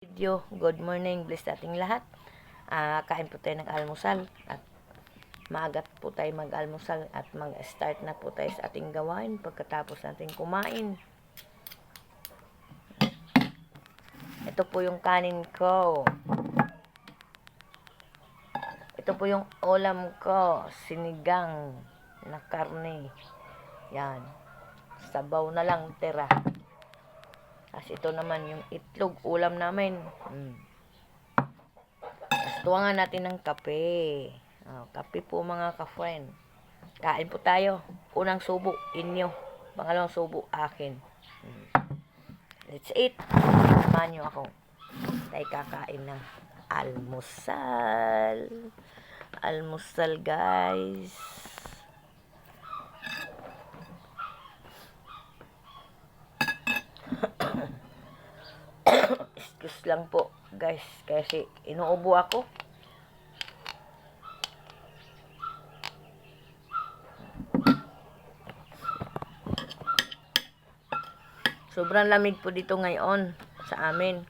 Video. Good morning, bless ating lahat. Kain po tayo ng almusal at maagat po tayo mag-almusal at mag-start na po tayo sa ating gawain pagkatapos natin kumain. Ito po yung kanin ko. Ito po yung ulam ko, sinigang na karne. Yan. Sabaw na lang tira. Tapos ito naman yung itlog, ulam namin. Tapos tuwangan natin ng kape. Kape po mga ka-friend. Kain po tayo. Unang subo, inyo. Pangalawang subo, akin. Let's eat. Samahan nyo ako. Tayo kakain ng almusal. Almusal guys. Excuse lang po guys kasi inuubo ako. Sobrang lamig po dito ngayon sa amin.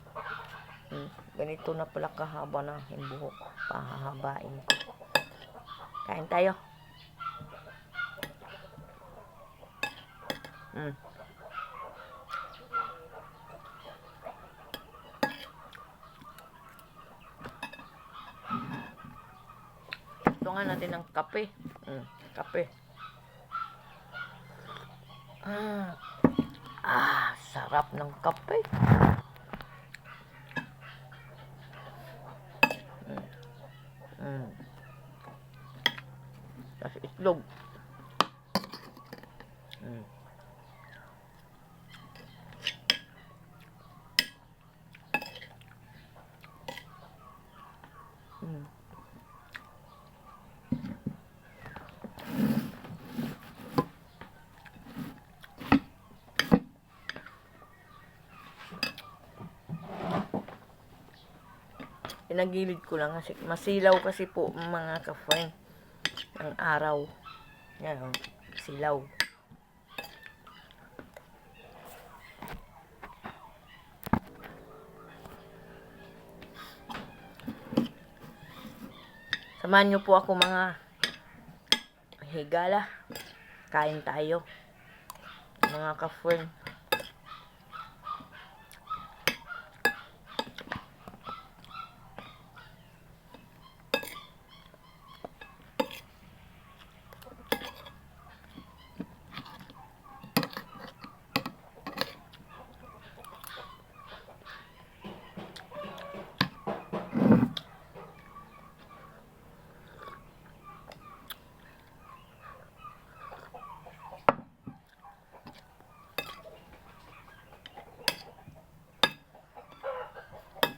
Ganito na pala kahaba na yung buhok. Pahahabain ko. Kain tayo. Tungan natin ng kape. Kape. Sarap ng kape. Tapos itlog. Pinagilid ko lang kasi masilaw kasi po mga ka-friend ang araw. Yan, silaw. Samahan nyo po ako mga higala. Kain tayo. Mga ka-friend.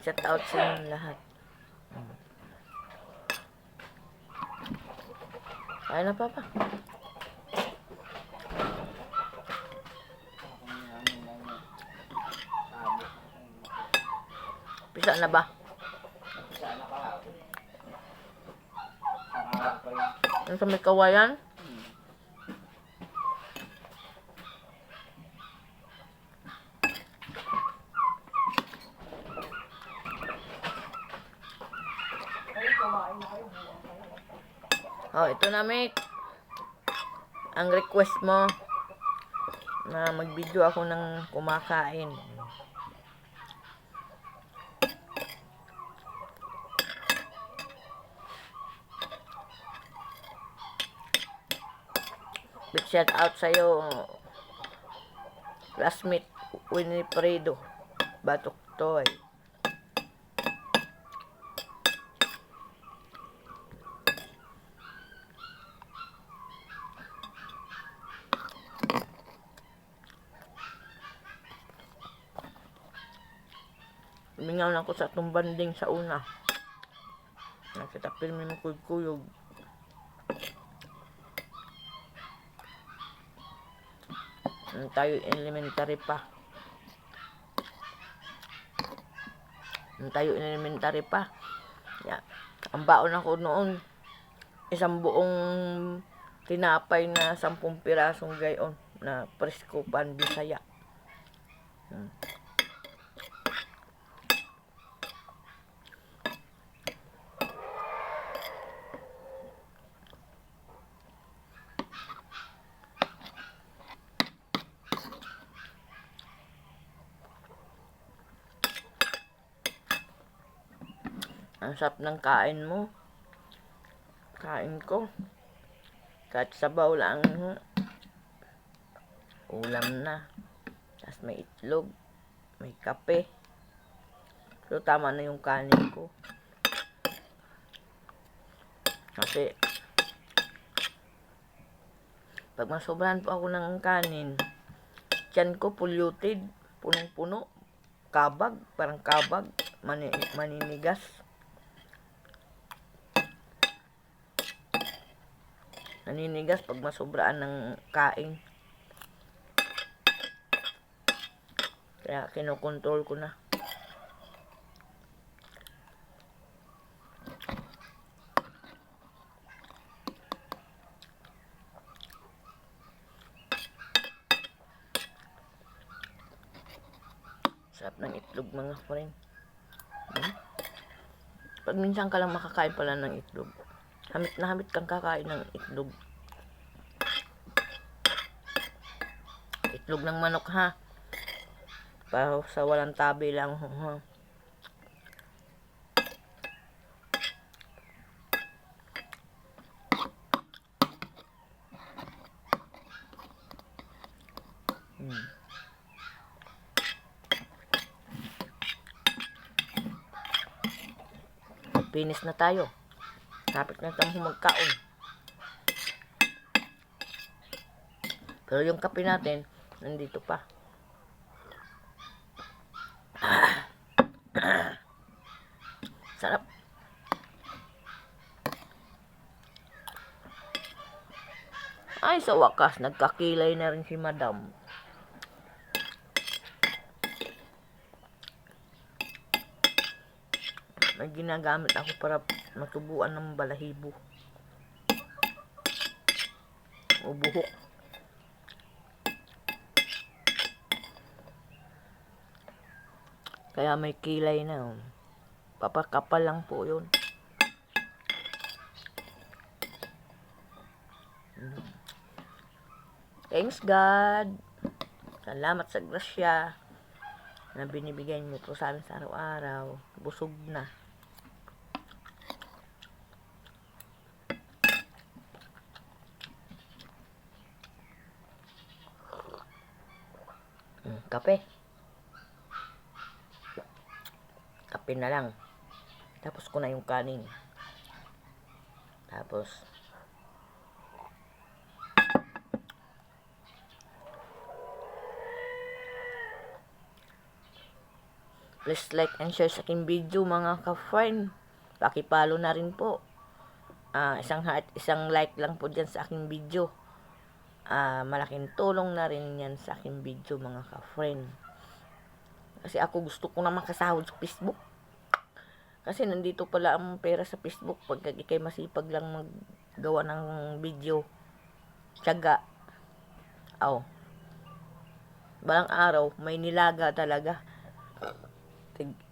Shout out sa inyong lahat. Kaya na papa. Pisa na ba? Ano sa may kawayan? Ito na mate. Ang request mo na mag-video ako ng kumakain. Big shout out sa'yo, classmate Winifredo Batok Toy. Mingaw na ako sa tumbanding sa una. Nakita pirmi mo kuyog-kuyog. Tayo elementary pa. Tayo elementary pa. Yeah. Ang baon ako noon, isang buong tinapay na 10 pirasong gayon na presko pan Bisaya. Ang sarap ng kain mo. Kain ko. Kahit sabaw lang. Ulam na. Tapos may itlog. May kape. So, tama na yung kanin ko. Kasi, pag masobrahan po ako ng kanin, tiyan ko polluted. Punong-puno. Kabag. Parang kabag. Maninigas. Naninigas pag masobraan ng kain. Kaya kinokontrol ko na. Sarap ng itlog mga friend. Pag minsan ka lang makakain pala ng itlog, hamit na hamit kang kakain ng itlog. Itlog ng manok ha. Para sa walang tabi lang ha. Finish na tayo. Kapit na tayong magkaon. Pero yung kape natin, nandito pa. Sarap. Ay, sa wakas, nagkakilay na rin si Madam. May ginagamit ako para matubuan ng balahibo o buhok. Kaya may kilay na. Papakapal lang po yun. Thanks God. Salamat sa grasya na binibigay niyo po sa amin sa araw-araw. Busog na. Kape. Kape na lang. Tapos ko na yung kanin. Tapos please like and share sa aking video mga ka-friend. Pakipalo na rin po. Isang heart, isang like lang po dyan sa aking video. Malaking tulong na rin yan sa aking video mga ka-friend. Kasi ako gusto ko na makasahod sa Facebook. Kasi nandito pala ang pera sa Facebook pag ikay masipag lang maggawa ng video. Tiyaga. Balang araw, may nilaga talaga.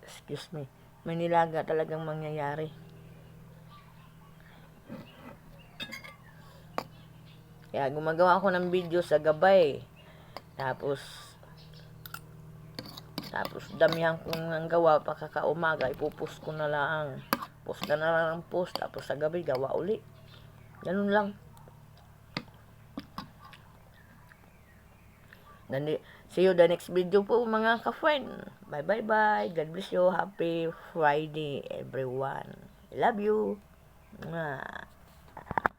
Excuse me. May nilaga talagang mangyayari. Kaya gumagawa ako ng video sa gabay. Tapos damihan ko ng gawa pagkakaumaga, ipupost ko na lang. Post na lang ang post. Tapos sa gabi, gawa uli. Ganun lang. See you the next video po mga ka-friend. Bye bye bye. God bless you. Happy Friday everyone. I love you. Mwah.